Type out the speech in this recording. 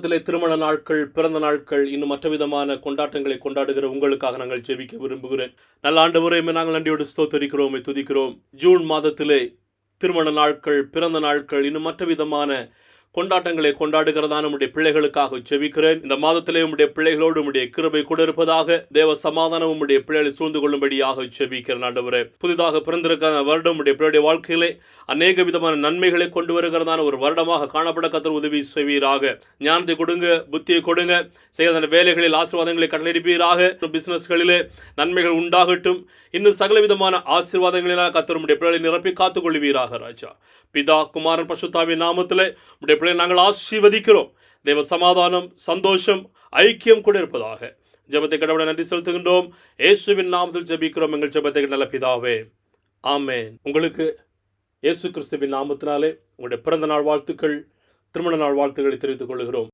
திருமண நாட்கள், பிறந்த நாட்கள், இன்னும் மற்ற விதமான கொண்டாட்டங்களை கொண்டாடுகிற உங்களுக்காக நாங்கள் ஜெபிக்க விரும்புகிறேன். நல்ல ஆண்டவரே, நாங்கள் நன்றியோடு ஸ்தோத்தரிக்கிறோம், துதிக்கிறோம். ஜூன் மாதத்திலே திருமண நாட்கள், பிறந்த நாட்கள், இன்னும் மற்ற விதமான கொண்டாட்டங்களை கொண்டாடுகிறதா நம்முடைய பிள்ளைகளுக்காக ஜெபிக்கிறேன். இந்த மாதத்திலே உம்முடைய பிள்ளைகளோடு உம்முடைய கிருபை கூட இருப்பதாக, தேவ சமாதானம் உம்முடைய பிள்ளைகளை சூழ்ந்து கொள்ளும்படியாக ஜெபிக்கிறேன். ஆண்டவரே, புதிதாக பிறந்திருக்கிற வருடம் உம்முடைய பிள்ளையுடைய வாழ்க்கையிலே அநேக விதமான நன்மைகளை கொண்டு வருகிறதான ஒரு வருடமாக காணப்பட கர்த்தர் உதவி செய்வீராக. ஞானத்தை கொடுங்க, புத்தியை கொடுங்க, செய்கிற வேலைகளில் ஆசீர்வாதங்களை கட்டளையிடுவீராக. பிசினஸ்களிலே நன்மைகள் உண்டாகட்டும். இன்னும் சகல விதமான ஆசீர்வாதங்களினால் கர்த்தர் உம்முடைய பிள்ளைகளை நிரப்பி காத்துக் கொள்வீராக. ராஜா, பிதா, குமாரன், பரிசுத்தாவியின் நாமத்திலே உம்முடைய பிள்ளைகளை நாங்கள் ஆசீர்வதிக்கிறோம். தேவ சமாதானம், சந்தோஷம், ஐக்கியம் கூட இருப்பதாக. ஜெபத்தை கடவுளை நன்றி செலுத்துகின்றோம். இயேசுவின் நாமத்தில் ஜெபிக்கிறோம் எங்கள் ஜெபத்தை நல்ல பிதாவே, ஆமென். உங்களுக்கு இயேசு கிறிஸ்துவின் நாமத்தினாலே உங்களுடைய பிறந்த நாள் வாழ்த்துக்கள், திருமண நாள் வாழ்த்துக்களை தெரிவித்துக் கொள்கிறோம்.